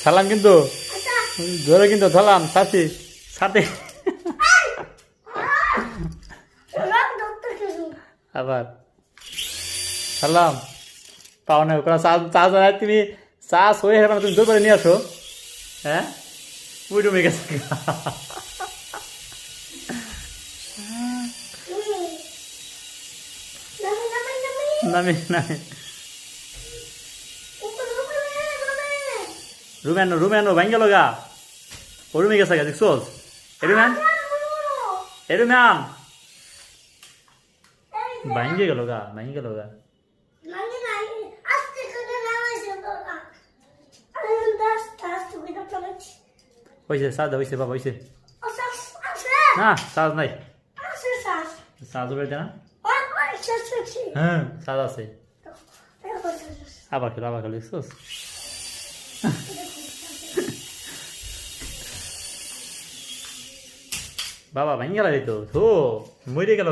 সালাম কিন্তু জোরে কিন্তু সালাম সাথে সাথে আবার সালাম পাওনা ওরা চা চা জানায় তুমি চা সয়ে হেবে না তুমি দূর করে নিয়ে আসো হ্যাঁ ওই রুমে গেছে নামি নামি রুমে আনো ভাঙ্গে লগা ও রুমে গেছে দেখছোস এরুম্যান এরুম্যান ভাঙ্গে গেল গা হয়েছে সাজ হয়েছে বাবা হয়েছে না সাজ নাই সাজ বেড়ে না হ্যাঁ সাজ আছে আবার খেলো দেখছোস বাবা ভাঙ্গে গেল তো মরে গেল